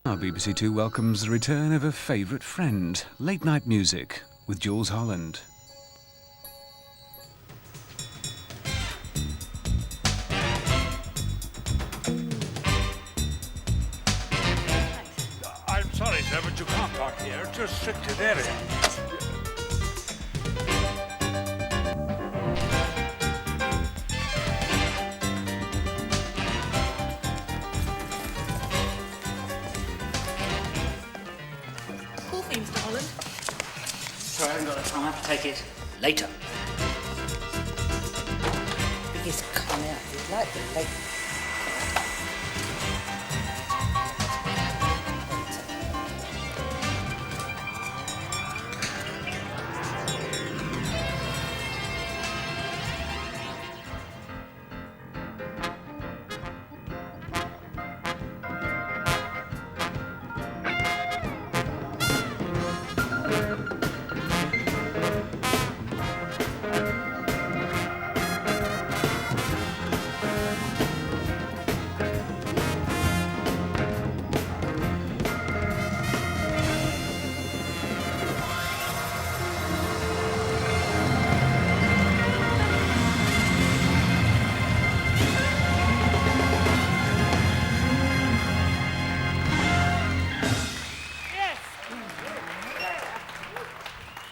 Our BBC Two welcomes the return of a favourite friend, late night music with Jools Holland. I'm sorry, sir, but you can't park here. It's a restricted area. Coffee, Mr. Holland. Sorry, I haven't got the time. I have to take it later. Biggest con out. You like the late.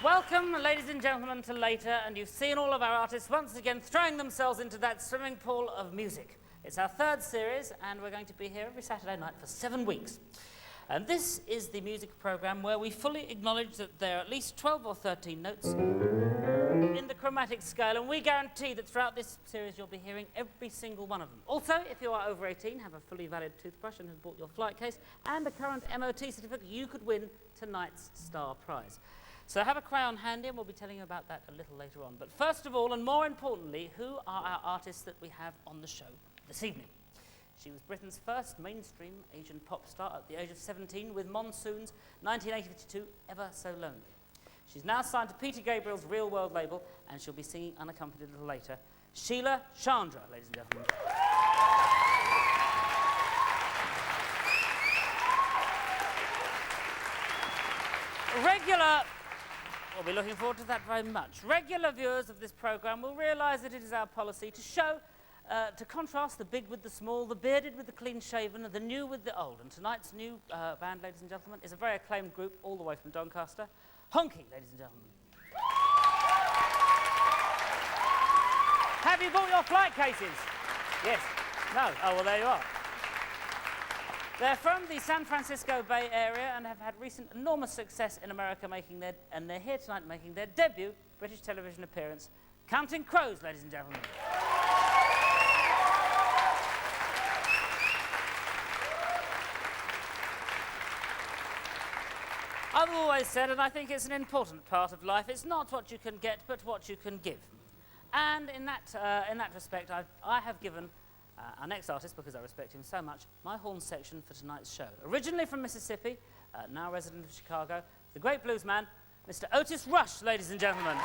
Welcome, ladies and gentlemen, to Later, and you've seen all of our artists once again throwing themselves into that swimming pool of music. It's our third series, and we're going to be here every Saturday night for 7 weeks. And this is the music programme where we fully acknowledge that there are at least 12 or 13 notes in the chromatic scale, and we guarantee that throughout this series you'll be hearing every single one of them. Also, if you are over 18, have a fully valid toothbrush and have bought your flight case and a current MOT certificate, you could win tonight's star prize. So have a crayon handy, and we'll be telling you about that a little later on. But first of all, and more importantly, who are our artists that we have on the show this evening? She was Britain's first mainstream Asian pop star at the age of 17 with Monsoon's 1982 Ever So Lonely. She's now signed to Peter Gabriel's Real World label, and she'll be singing unaccompanied a little later. Sheila Chandra, ladies and gentlemen. We'll be looking forward to that very much. Regular viewers of this programme will realise that it is our policy to show, to contrast the big with the small, the bearded with the clean-shaven, and the new with the old. And tonight's new band, ladies and gentlemen, is a very acclaimed group all the way from Doncaster. Honky, ladies and gentlemen. Have you bought your flight cases? Yes. No? Oh, well, there you are. They're from the San Francisco Bay Area and have had recent enormous success in America, and they're here tonight making their debut British television appearance, Counting Crows, ladies and gentlemen. I've always said, and I think it's an important part of life, it's not what you can get, but what you can give. And in that respect, I have given our next artist, because I respect him so much, my horn section for tonight's show. Originally from Mississippi, now resident of Chicago, the great blues man, Mr. Otis Rush, ladies and gentlemen.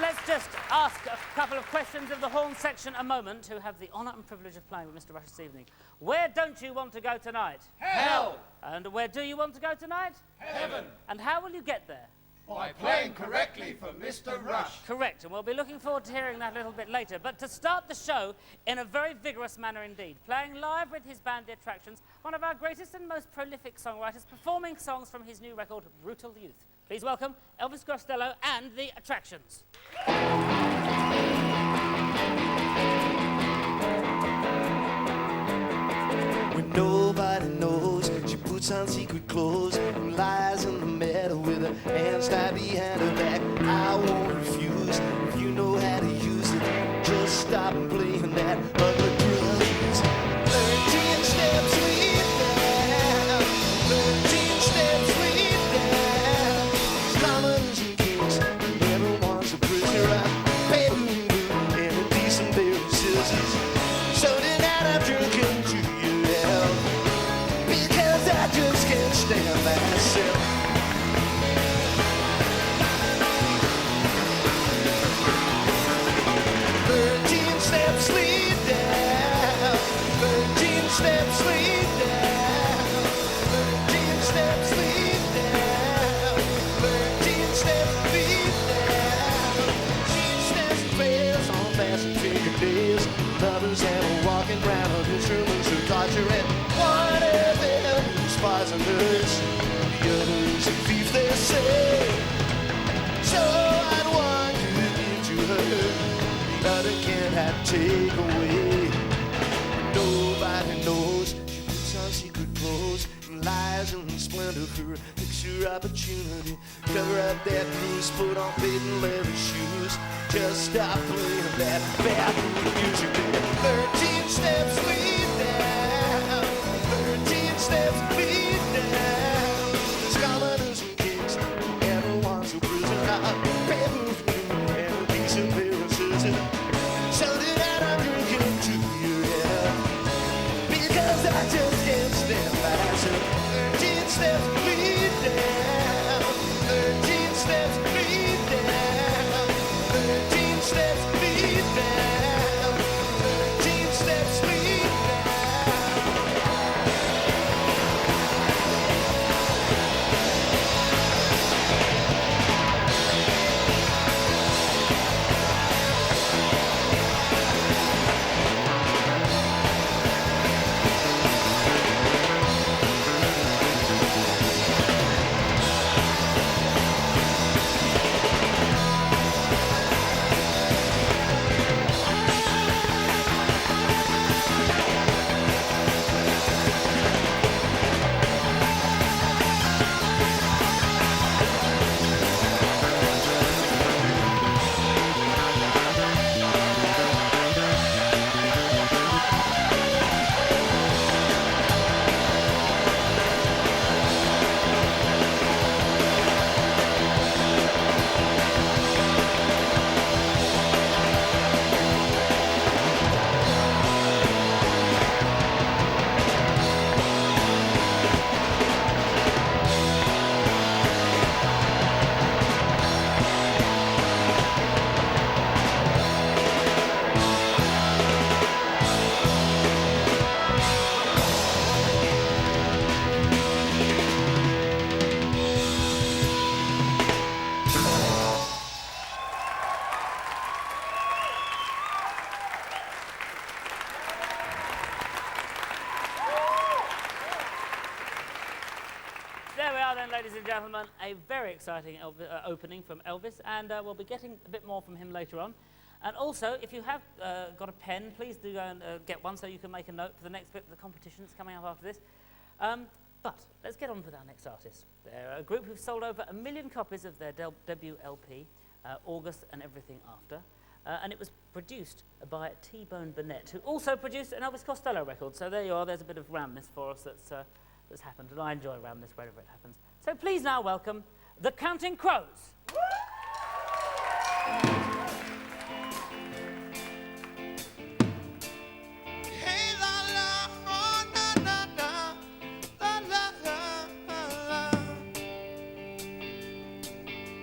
Let's just ask a couple of questions of the horn section a moment, who have the honour and privilege of playing with Mr. Rush this evening. Where don't you want to go tonight? Hell! And where do you want to go tonight? Heaven! And how will you get there? By playing correctly for Mr. Rush. Correct, and we'll be looking forward to hearing that a little bit later. But to start the show in a very vigorous manner indeed, playing live with his band The Attractions, one of our greatest and most prolific songwriters, performing songs from his new record, Brutal Youth. Please welcome Elvis Costello and The Attractions. When nobody knows, she puts on secret clothes and lies in the meadow with her hands tied behind her back. I won't refuse if you know how to use it. Just stop and playing that ugly blues. 13 steps lead down, 13 steps lead down. Commons and kings, and everyone's a prisoner. I pay blue and a decent pair of scissors. So tonight I'm drinking to you now, because I just can't stand myself. Thirteen steps lead down. 13 steps lead down. 13 steps lead down. 13 steps lead down. 13 steps trails on fashion figure days. Others have a walking round of instruments of torture, and one of them spies on us. The other's a thief, they say. So I'd want you to give to her, the other cannot take away. Nobody knows she puts on secret clothes and lies in the splendor for a picture opportunity. Cover up that bruise, put on patent leather shoes. Just stop playing that bad music. 13 steps lead down. 13 steps lead down. There's commoners and kings, everyone's a prisoner. Paper and a piece of parasitism. So that I'm drinking to you, yeah. Because I just can't stand myself. 13 steps lead down. 13 steps lead down. 13 steps lead down. 13 steps lead There we are then, ladies and gentlemen, a very exciting opening from Elvis, and we'll be getting a bit more from him later on. And also, if you have got a pen, please do go and get one so you can make a note for the next bit of the competition that's coming up after this. But let's get on with our next artist. They're a group who've sold over 1 million copies of their debut LP, August and Everything After, and it was produced by T-Bone Burnett, who also produced an Elvis Costello record. So there you are, there's a bit of ramness for us that's happened, and I enjoy ramness wherever it happens. So please now welcome the Counting Crows. Hey, la, la, oh, na, na, na, la, la, la, la.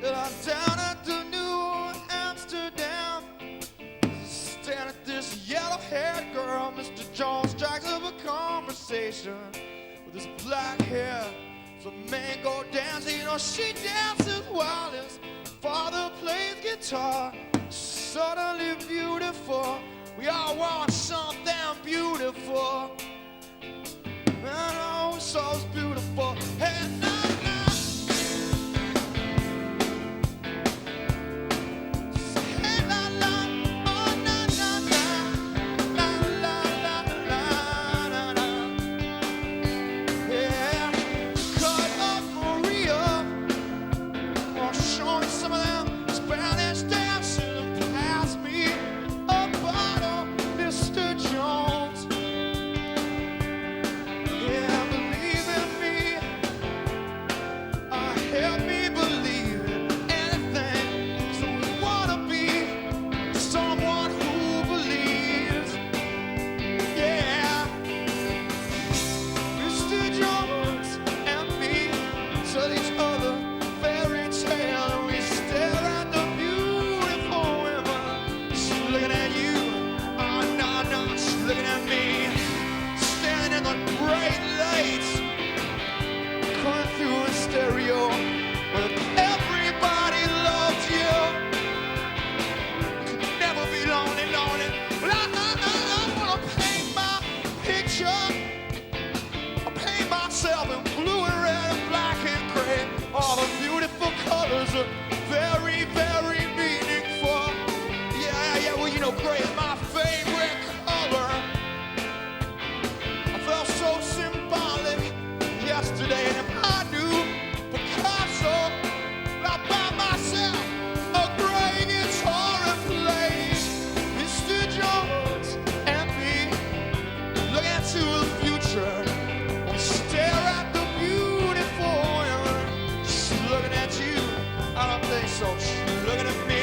I'm down at the New Amsterdam, staring at this yellow-haired girl. Mr. Jones strikes up a conversation with his black hair, flamenco dance. You know, she dances while his father plays guitar. Suddenly beautiful, we all want something beautiful. Man, oh, it's so beautiful. Hey, nah. Some of them Spanish dancing past me up gray is my favorite color. I felt so symbolic yesterday, and if I knew Picasso, I'd buy myself a gray guitar and play Mr. Jones and me. Look into the future, we stare at the beautiful women. She's looking at you, I don't think so. She's looking at me,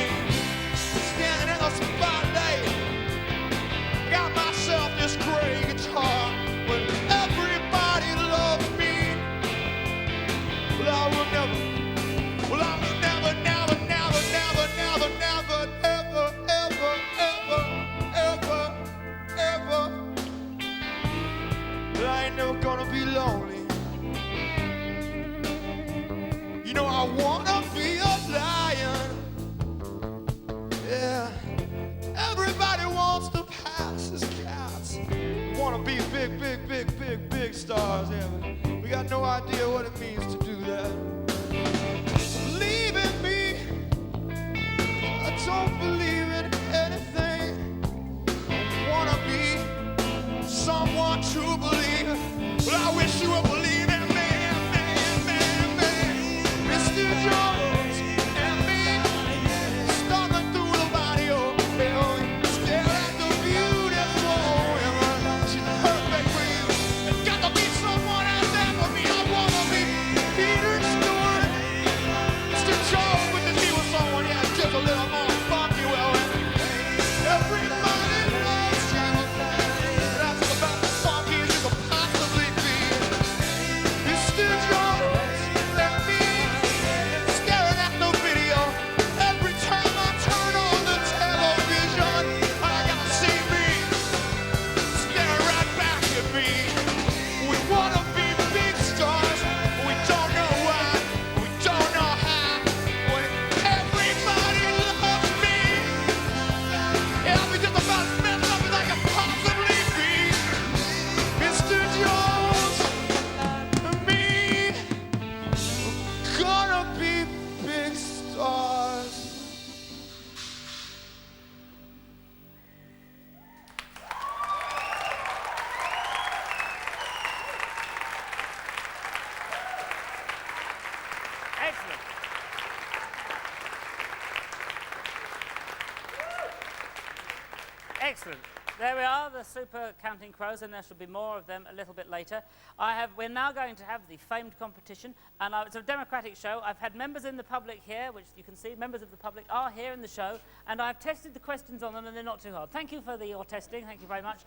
standing in the spotlight. Got myself this gray guitar. When everybody loves me, well, I will never, well, I will never, never, never, never, never, never, ever, ever, ever, ever, ever. But I ain't never gonna be lonely. You know I wanna be a lion. Yeah. Everybody wants to pass as cats. Wanna be big, big, big, big, big stars. Yeah, but we got no idea what it means to do that. Believe in me. I don't believe in anything. I wanna be someone to believe. Well, I wish you would believe in me, Mr. Jones and me, stalking through the body of hell. Stare at the beautiful woman. She's perfect for you. There's got to be someone out there for me. I wanna be Peter Stewart, Mr. Jones with his heel someone, yeah, just a little more funky. Well, everybody loves you. That's about as funky as you could possibly be. Mr. Jones and me, staring at the video. Every time I turn on the television, I gotta see me staring right back at me. We wanna be big stars, we don't know why, we don't know how. When everybody loves me, yeah, I'll be just about as messed up as I can possibly be. Mr. Jones and me, gonna be big stars. Excellent. Excellent. There we are, the super Counting Crows, and there shall be more of them a little bit later. We're now going to have the famed competition, and it's a democratic show. I've had members in the public here, which you can see, members of the public are here in the show, and I've tested the questions on them, and they're not too hard. Thank you for your testing. Thank you very much.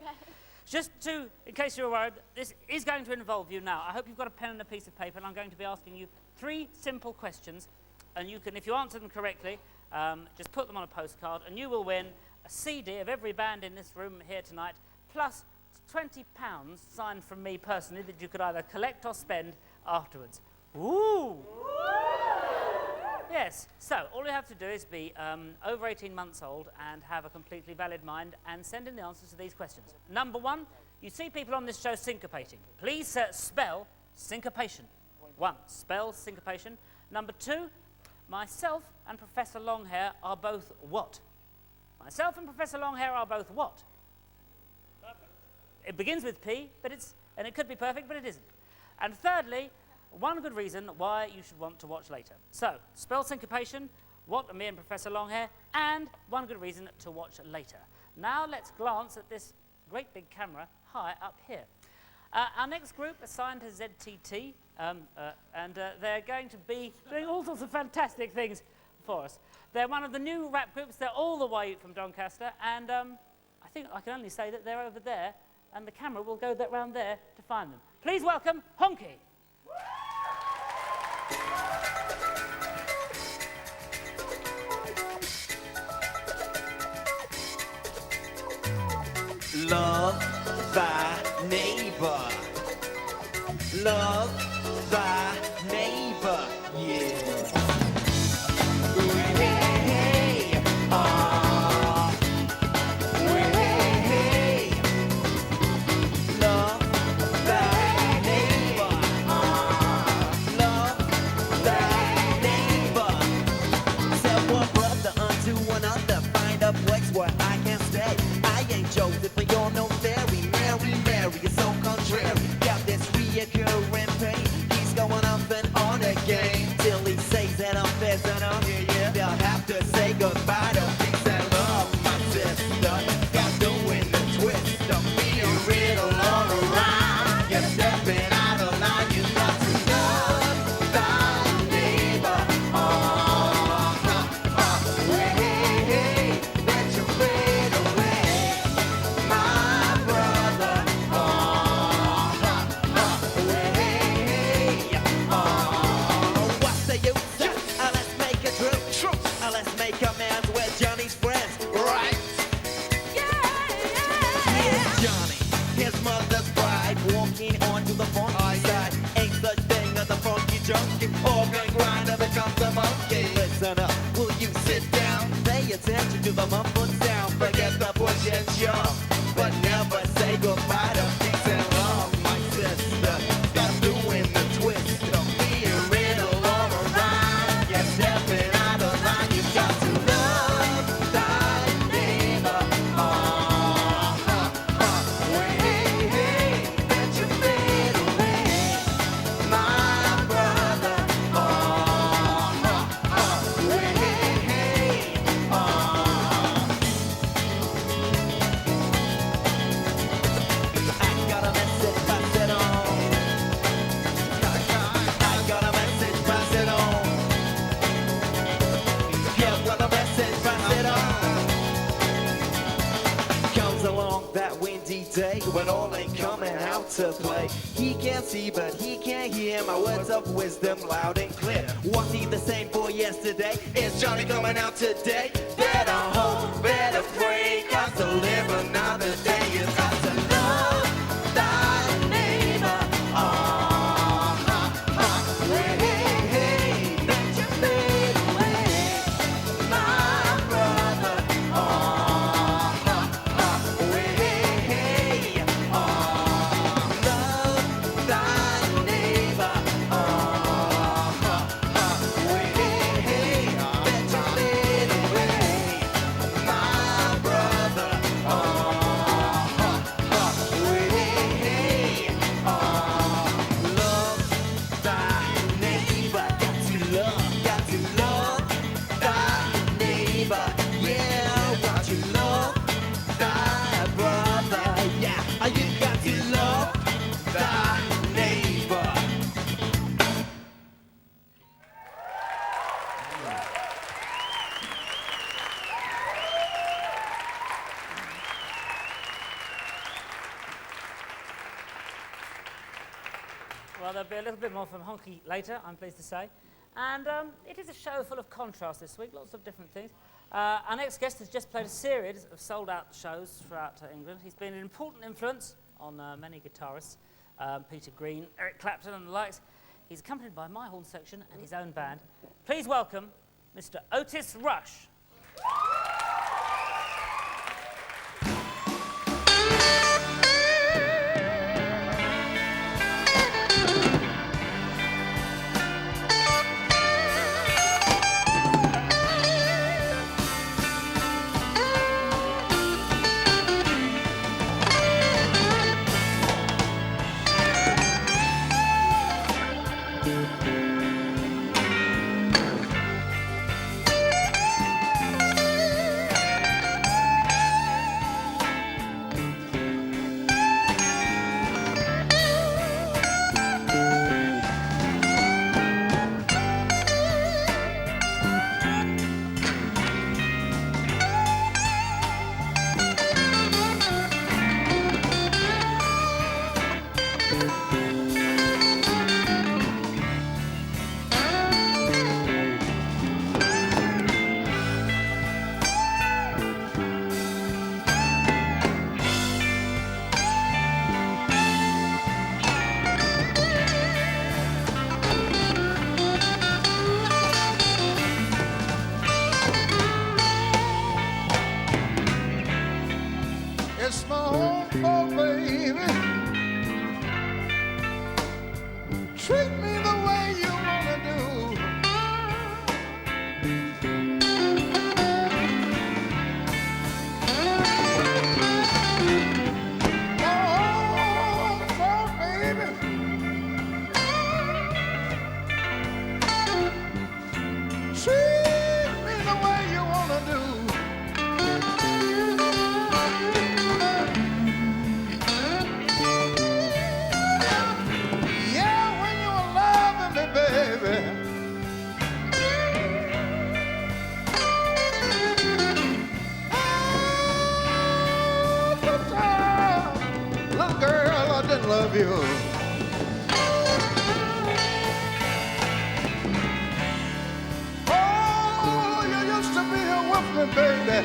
Just in case you're worried, this is going to involve you now. I hope you've got a pen and a piece of paper, and I'm going to be asking you 3 simple questions, and you can, if you answer them correctly, just put them on a postcard, and you will win a CD of every band in this room here tonight, plus £20 signed from me personally that you could either collect or spend afterwards. Ooh! Yes, so all you have to do is be over 18 months old and have a completely valid mind and send in the answers to these questions. Number 1, you see people on this show syncopating. Please spell syncopation. 1, spell syncopation. Number 2, myself and Professor Longhair are both what? Myself and Professor Longhair are both what? Perfect. It begins with P, but and it could be perfect, but it isn't. And thirdly, one good reason why you should want to watch later. So, spell syncopation, what are me and Professor Longhair, and one good reason to watch later. Now let's glance at this great big camera high up here. Our next group assigned to ZTT, and they're going to be doing all sorts of fantastic things for us. They're one of the new rap groups. They're all the way from Doncaster, and I think I can only say that they're over there, and the camera will go round there to find them. Please welcome Honky. Love thy neighbor. Love thy neighbor. Yeah. Where I can stay. his mother's bride, walking onto the funky side. Ain't such thing as a funky junkie. Organ grinder becomes a monkey. Listen up, will you sit down? Pay attention to the mumble sound. Forget the push and shove, but never say goodbye to peace and love, my sister. Stop doing the twist, being riddle all around. You're stepping out of line. You got to love thy neighbor. Hey, hey, let you fade away, my brother. Hey, hey, I got a message, pass it on. I got a message, pass it on. Yeah, got a message, pass it on. Comes along that windy day when all ain't coming out to play. He can't see, but he can't hear my words of wisdom loud and clear. Was he the same for yesterday? Is Johnny coming out today? Better hope, better pray, 'cause to live another day is got to love thy neighbor. Hey, hey, let you fade away, my brother. Hey, hey, love thy neighbor. Hey, hey, let you fade away, my brother. Hey, hey, love thy neighbor. Got to love thy neighbor. Yeah, got to love thy brother. Yeah, you got to love thy neighbor. Well, there'll be a little bit more from Honky later, I'm pleased to say. And it is a show full of contrast this week, lots of different things. Our next guest has just played a series of sold-out shows throughout England. He's been an important influence on many guitarists, Peter Green, Eric Clapton and the likes. He's accompanied by my horn section and his own band. Please welcome Mr. Otis Rush. It's my home for baby. Treat me the way you wanna do. Home for baby. Treat me the way you wanna do. Yeah, when you were loving me, baby. Oh, good time. Little girl, I didn't love you. Oh, you used to be here with me, baby.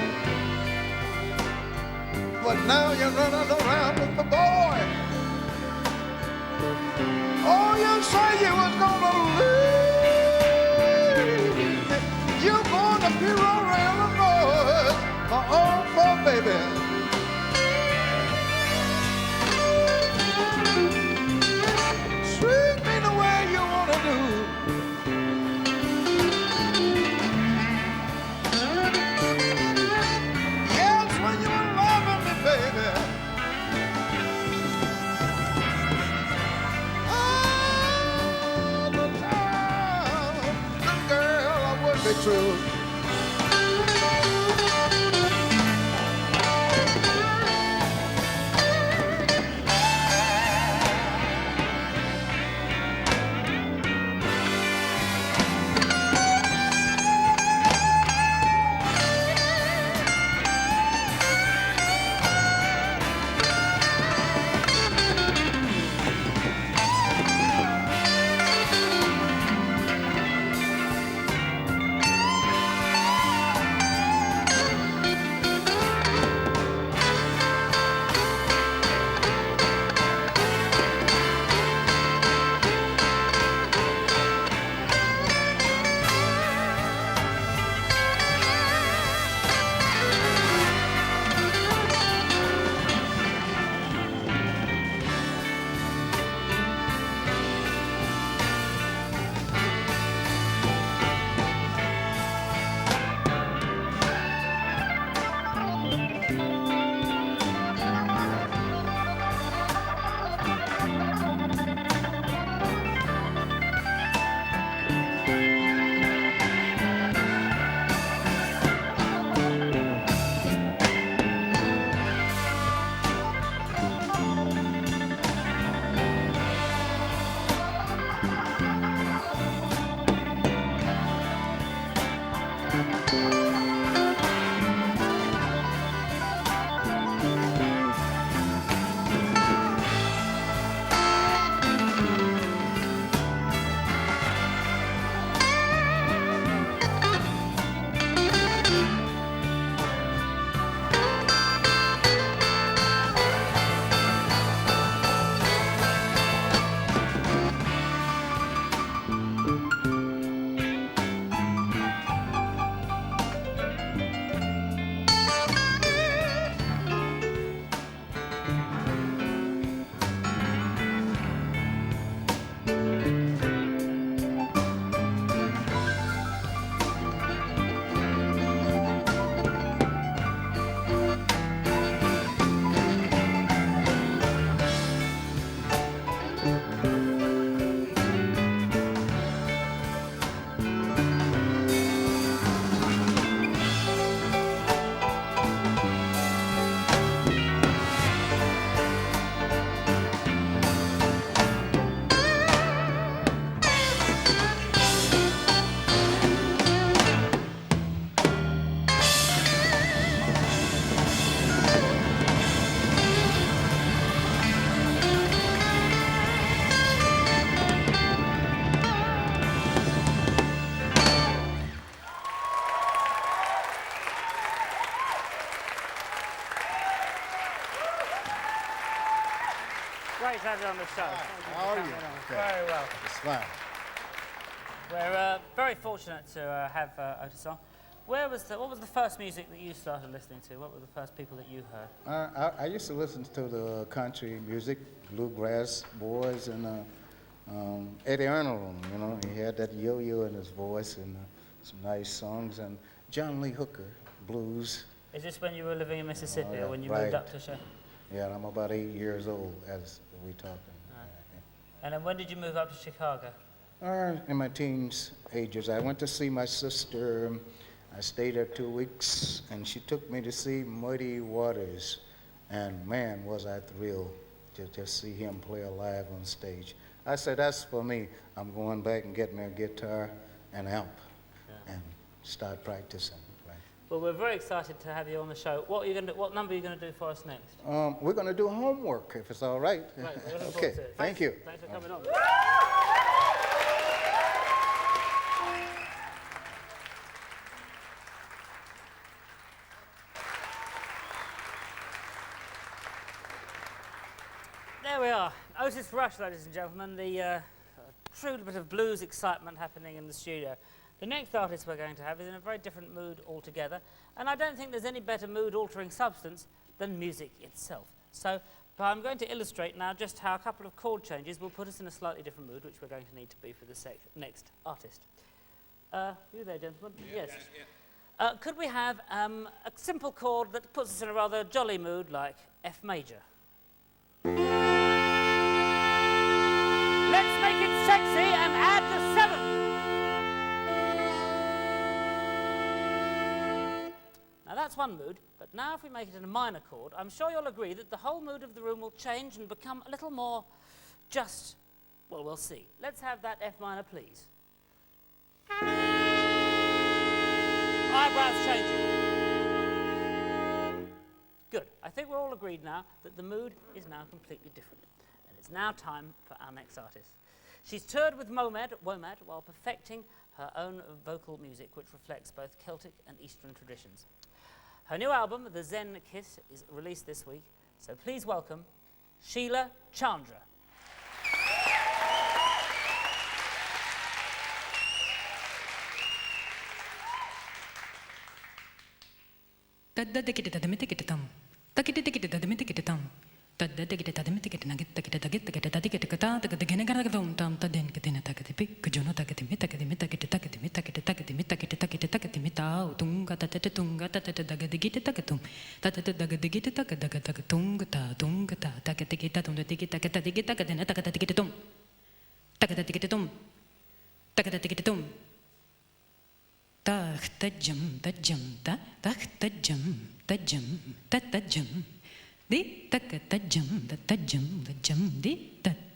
but now you're running around with the boy. Oh, you say you was gonna leave me. You're going to Peoria, Illinois, my own poor baby. Treat me the way you wanna do. Yes, when you were loving me, baby. All the time, the girl, I would be true. Great to have you on the show. How are you? Very well. It's fine. We're very fortunate to have Otis on. What was the first music that you started listening to? What were the first people that you heard? I used to listen to the country music, bluegrass boys, and Eddie Arnold. You know, he had that yo-yo in his voice and some nice songs. And John Lee Hooker, blues. Is this when you were living in Mississippi or when you right. moved up to Shei? Yeah, I'm about 8 years old as we talking. Right. And then when did you move up to Chicago? In my teens ages. I went to see my sister. I stayed there 2 weeks, and she took me to see Muddy Waters. And man, was I thrilled to just see him play live on stage. I said, that's for me. I'm going back and getting me a guitar and amp and start practicing. Right. Well, we're very excited to have you on the show. What number are you going to do for us next? We're going to do homework, if it's all right. Right, we're looking Okay, forward to it. thank you. Thanks for coming on. There we are. Otis Rush, ladies and gentlemen, the true bit of blues excitement happening in the studio. The next artist we're going to have is in a very different mood altogether, and I don't think there's any better mood-altering substance than music itself. So I'm going to illustrate now just how a couple of chord changes will put us in a slightly different mood, which we're going to need to be for the next artist. You there, gentlemen? Yes. Could we have a simple chord that puts us in a rather jolly mood, like F major? Let's make it sexy and add the 7th. Now that's one mood, but now if we make it in a minor chord, I'm sure you'll agree that the whole mood of the room will change and become a little more just, well, we'll see. Let's have that F minor, please. Eyebrows changing. Good. I think we're all agreed now that the mood is now completely different. And it's now time for our next artist. She's toured with WOMAD while perfecting her own vocal music, which reflects both Celtic and Eastern traditions. Her new album, The Zen Kiss, is released this week, so please welcome Sheila Chandra. Di takatajam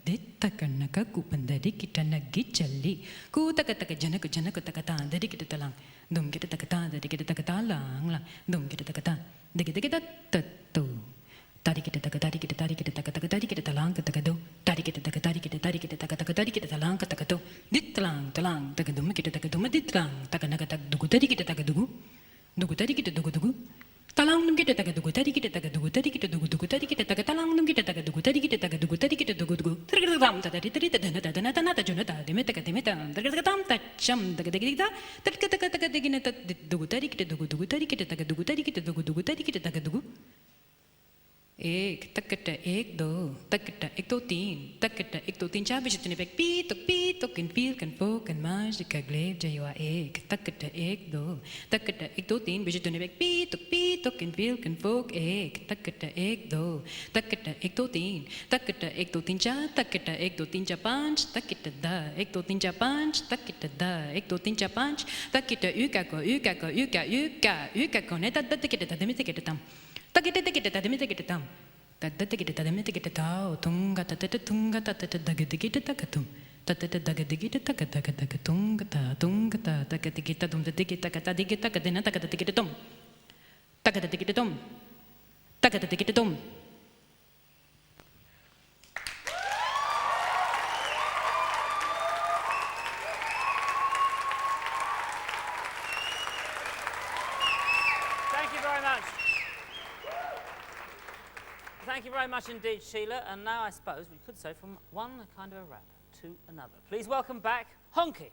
di takanaka kupandari kitanagi challi ku takataka janaku takatan dari kita talang dum kita takatan dari kita takatalang lang dum kita takatan dari kita tatu tadi kita takatari kita tadi kita takataka tadi kita talang takado tadi kita takatari kita tadi kita takataka tadi kita talang takado ditlang takadum kita takadum ditlang takanaka takdugu tadi kita takadugu dugu tadi kita dugu talang nung kita tagadugu tadi kita tagadugu tadi kita dugu tadi kita tagatalang nung kita tagadugu tadi kita tagadugu tadi kita dugu tergadam tadi tadana tajuna tadi meta tergadam tacham tagadigida tagadigina dugu tadi kita dugu tadi kita tagadugu tadi kita dugu tadi kita tagadugu एक तकटा एक दो तीन तकटा एक दो तीन चार बजे तूने बैक पी तो किन फील कन फो कन माज का ग्लेव जयवा एक तकटा एक दो तीन बजे तूने बैक पी तो किन फील कन फो एक तकटा एक दो तीन चार तकटा एक दो तीन चार पाँच तकटा दा एक दो तीन चार पाँच तकटा दा एक दो तीन चार पाँच तकटा युका को ने तकटा तदमिते kita tam Takita tadimita tam. Tadata tadimita tao, tunga tata dagadikita takatum. Tata dagadikita takatakatunga takatikita dum the tikita katadigita kadena takatikitum. Takatikitum. Thank you very much indeed, Sheila. And now I suppose we could say from one kind of a rap to another. Please welcome back Honky.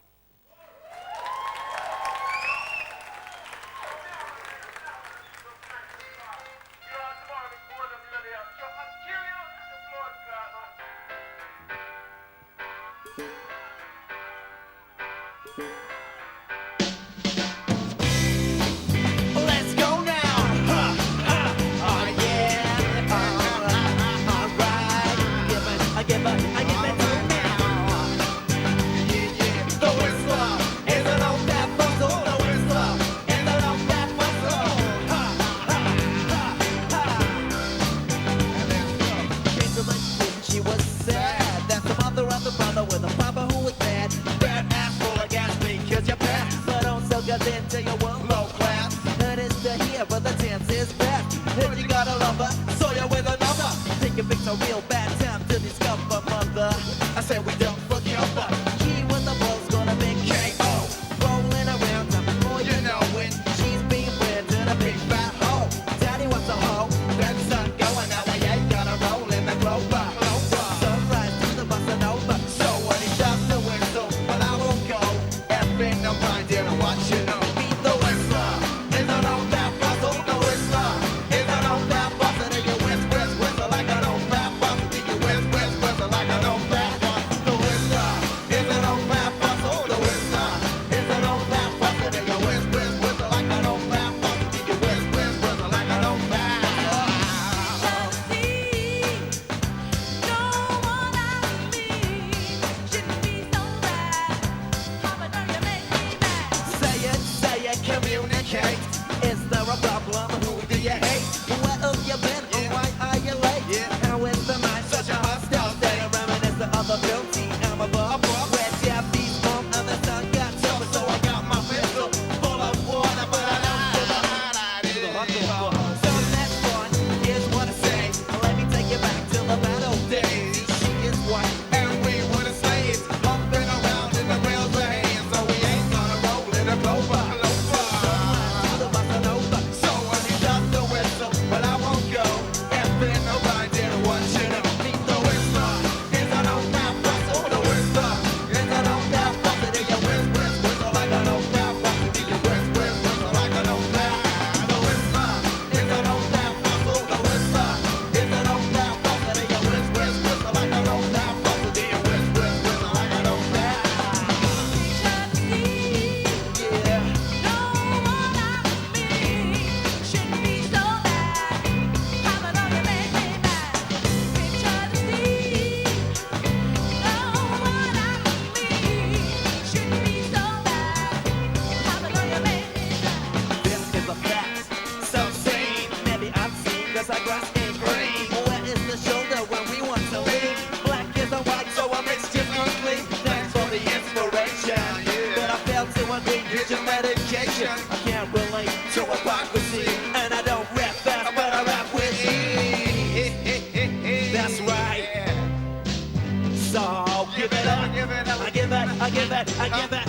give it up, I give it up, I give it, I give it, I give it.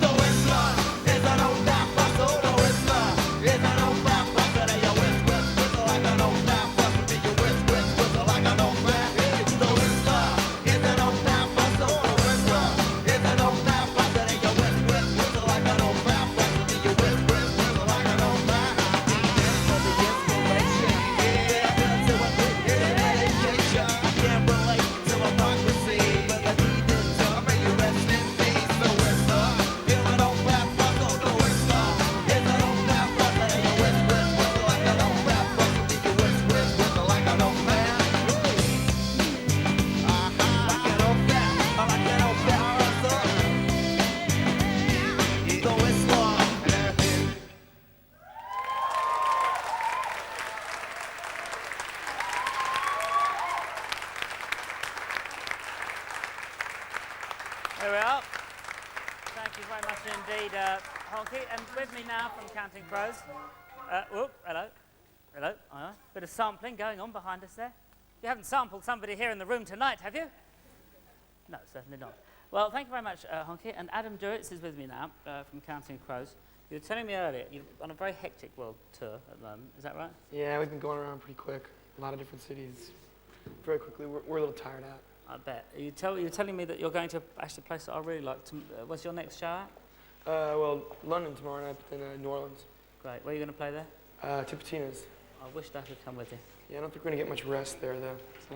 The whistler is an old rap bustle. The whistler is an old rap bustle. And you whistle like an old rap bustle. And you whistle like an old rap. The whistler is an old rap bustle. The whistler is an old rap bustle. And you whistle like an old rap bustle. And you whistle like an old rap. For the inspiration, yeah, to a medication. I can't relate to hypocrisy, but I need it to make you rest in peace. The whistler is an old rap bustle. The whistler is an old rap bustle. And you whistle like an old rap bustle. And you whistle like an old man. Like an old rap, like an old rap bustle. The whistler. There we are. Thank you very much indeed, Honky. And with me now from Counting Crows. Whoop, hello. Hello. Bit of sampling going on behind us there. You haven't sampled somebody here in the room tonight, have you? No, certainly not. Well, thank you very much, Honky. And Adam Duritz is with me now from Counting Crows. You were telling me earlier you're on a very hectic world tour at the moment. Is that right? Yeah, we've been going around pretty quick. A lot of different cities. Very quickly. We're a little tired out. I bet. You're telling me that you're going to actually a place that I really like. What's your next show at? Well, London tomorrow night, but then New Orleans. Great. Where are you going to play there? Tipitina's. I wish I could come with you. Yeah, I don't think we're going to get much rest there, though. So.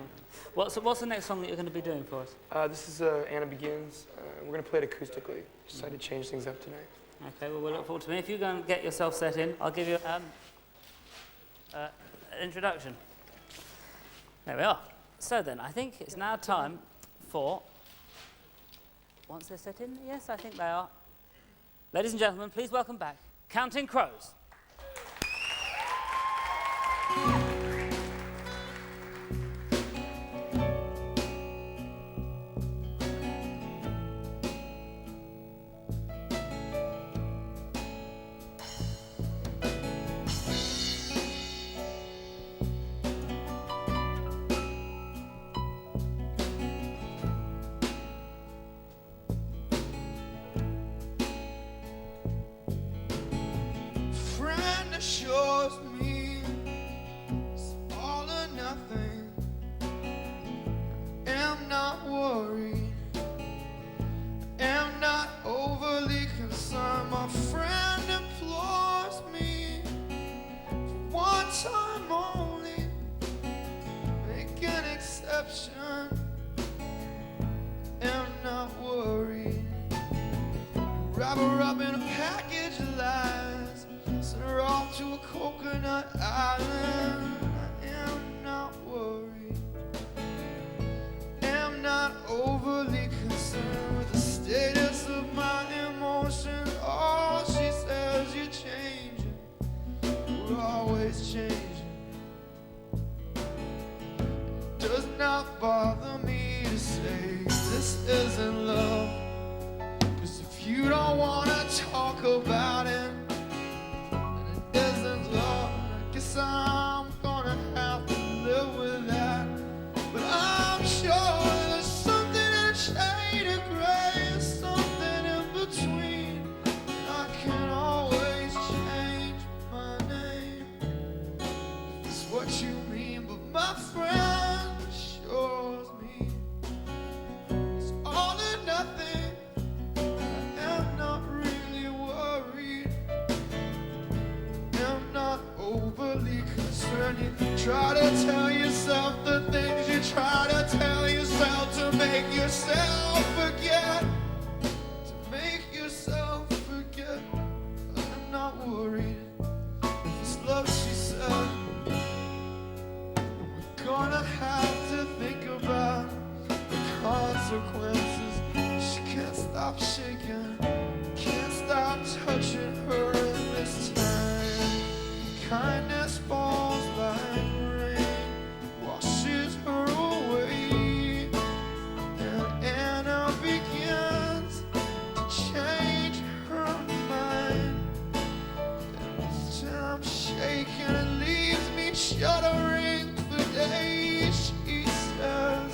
What's the next song that you're going to be doing for us? This is Anna Begins. We're going to play it acoustically. Decided to change things up tonight. Okay, well, we'll look forward to it. If you go and get yourself set in, I'll give you an introduction. There we are. So then, I think it's now time for... Once they're set in? Yes, I think they are. Ladies and gentlemen, please welcome back Counting Crows. Friend assures me it's all or nothing. Am not worried. Am not overly concerned. My friend implores me for one time only. Make an exception. Am not worried. Wrap her up in a package of lies. Send her off to a coconut island. I am not worried. Am not overly concerned with the status of my emotions. Oh, she says you're changing. We're always changing. It does not bother me to say this isn't love. 'Cause if you don't wanna talk about it, isn't love. I guess I'm gonna have to live with that. But I'm sure there's something in a shade of gray, something in between. I can always change my name. If that's what you mean, but my friend assures me it's all or nothing. I am not really worried. I'm not overly concerned. You try to tell yourself the things you try to tell yourself to make yourself forget. To make yourself forget. I'm not worried. If it's love, she said, we're gonna have to think about the consequences. She can't stop shaking, can't stop touching her in this time. Kindness falls like rain, washes her away, and Anna begins to change her mind. And this time shaking and leaves me shuddering for days. She says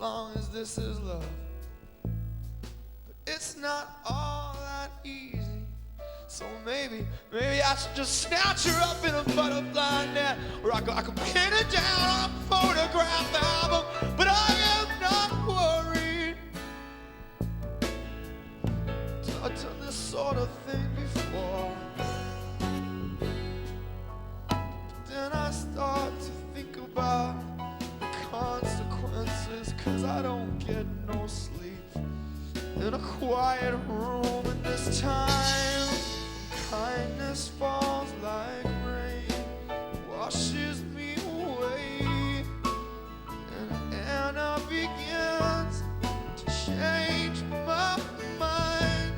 long as this is love. But it's not all that easy. So maybe I should just snatch her up in a butterfly net, or I could pin her down on a photograph album. But I am not worried. I've done this sort of thing before. But then I start to think about the consequences, 'cause I don't get no sleep in a quiet room. And this time kindness falls like rain, washes me away, and Anna begins to change my mind.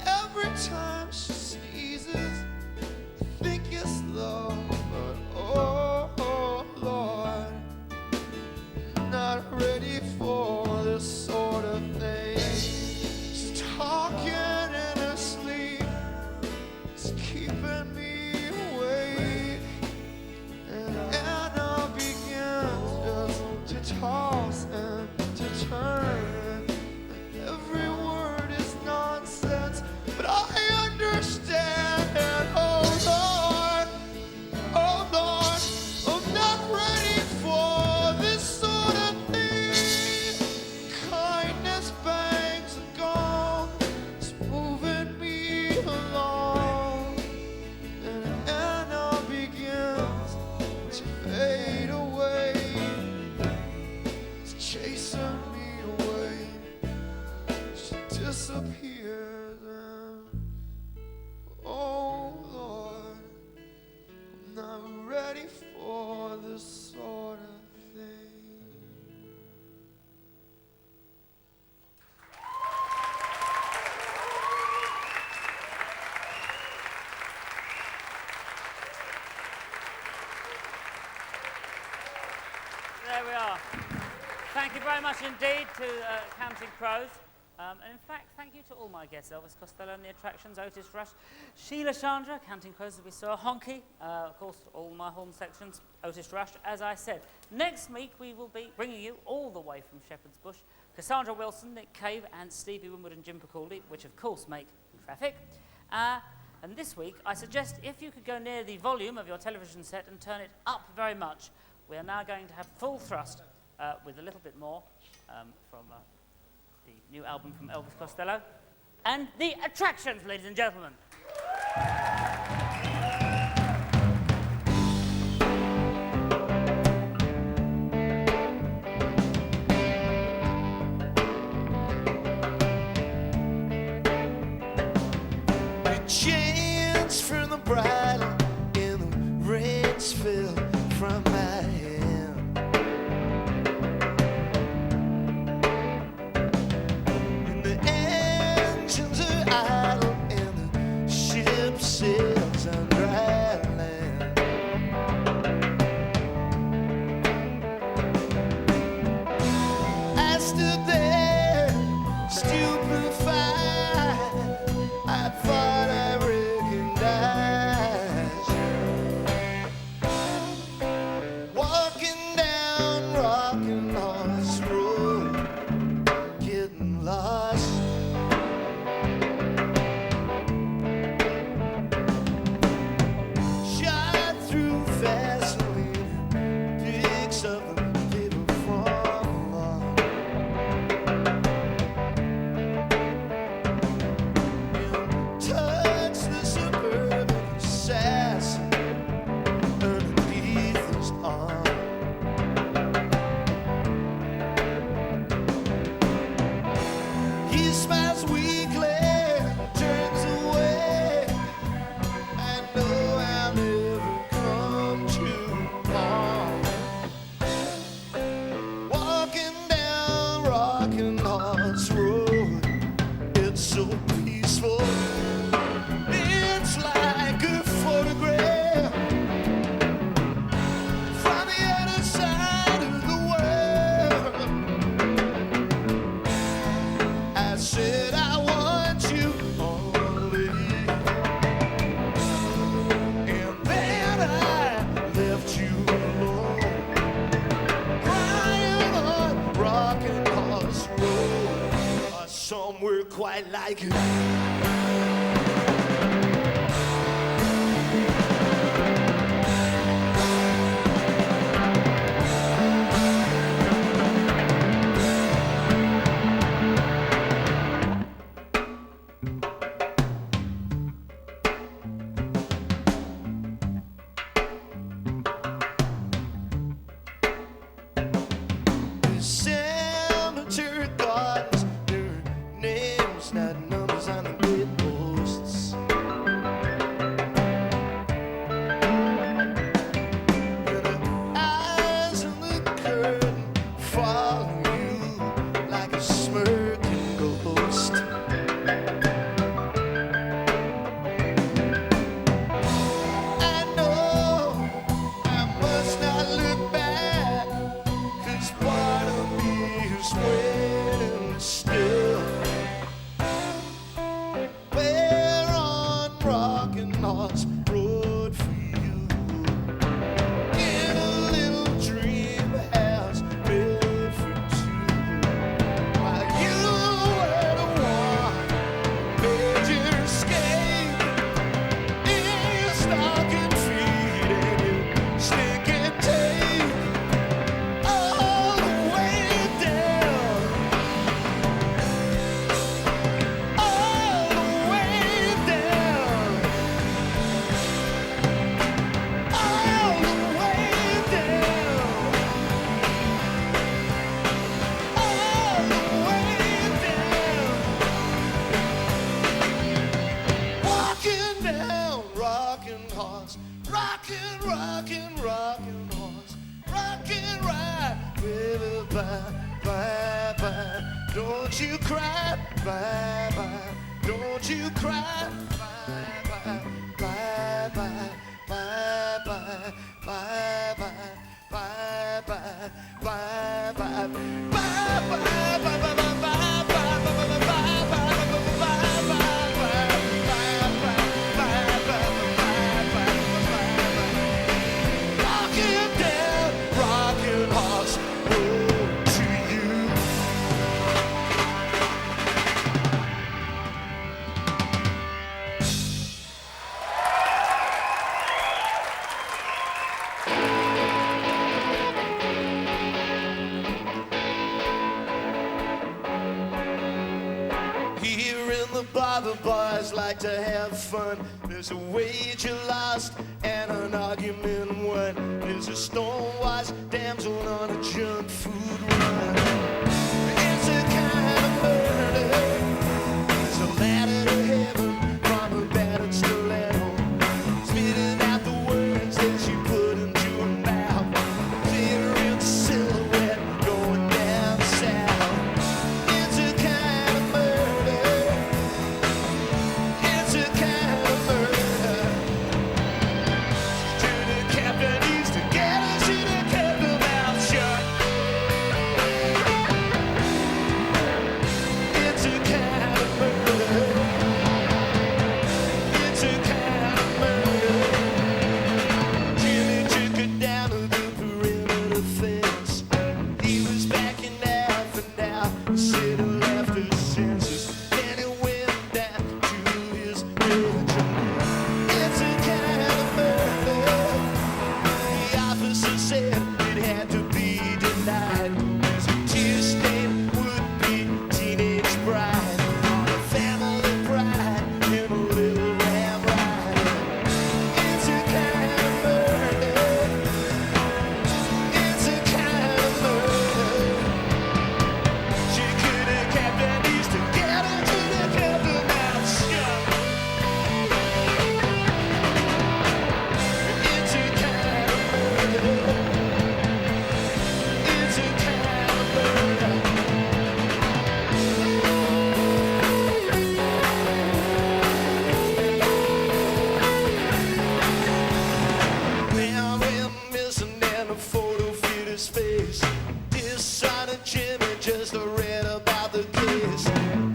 Every time she sneezes, I think it's love, but oh Lord, I'm not ready for this sort of thing. She's talking in her sleep, keeping me awake, and Anna begins just to toss and to turn. Every word is nonsense, but I understand. Oh Lord, I'm not ready for this sort of thing. Kindness bangs a gong, it's moving me along. Anna begins to fade away, it's chasing me away. She disappears, and oh Lord, I'm not ready for this sort of thing. There we are. Thank you very much indeed to Counting Crows. And in fact, thank you to all my guests, Elvis Costello and the Attractions, Otis Rush, Sheila Chandra, Counting Crows as we saw, Honky, of course, all my horn sections, Otis Rush, as I said. Next week, we will be bringing you all the way from Shepherd's Bush, Cassandra Wilson, Nick Cave, and Stevie Winwood and Jim Picaldi, which of course make traffic. And this week, I suggest if you could go near the volume of your television set and turn it up very much, we are now going to have full thrust with a little bit more from the new album from Elvis Costello and the Attractions, ladies and gentlemen. The chains from the bridle and the reins fell from my hand. And the engines are idle and the ship sails on dry land. I stood there stupefied. I thought I recognized like it. Cemetery gardens, there are names, not numbers on the bedposts. And the eyes in the curtain follow you like a smirking ghost. I know I must not look back, 'cause part of me is waiting still. We're on Rockin' Horse Road for you, in a little dream house made for two. While you were the one who made your escape in your stocking feet and your sneaking tape. All the way down, all the way down, all the way down, all the way down. Walking down, rocking horse, rocking, rocking, rocking horse, rocking right, baby, bye, bye, bye. Don't you cry, bye, bye. Don't you cry, bye, bye, bye, bye, bye, bye, bye, bye, bye, bye, bye, bye, bye, bye, bye, bye, rocking down, rocking horse, road to you. Here in the bar, the boys like to have fun. There's a wager lost and an argument won. There's a stone-washed damsel on a junk food run. It's a kind of murder. It's a ladder to heaven from a battered stiletto, spitting out the words that she put into her mouth. Clear in silhouette going down south. It's a kind of murder. It's a kind of murder. To the captain, he's together. Should have kept her mouth shut. It's a kind of murder. It's a kind of murder. Jimmy took her down to the perimeter fence. He was backing out for now. He said he left his senses. Then he went down to his bedroom. It's a kind of murder. The officer said it had to be denied. There's a tear-stained would-be teenage bride on a family pride in a little ram ride. It's a kind of murder. It's a kind of murder. She could have kept her knees together, could have kept her mouth shut. It's a kind of murder. It's a kind of murder. Now we're missing and the photo fit his face. Dishonored Jimmy just read about the case.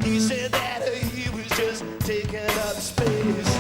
He said that he was just taking up space.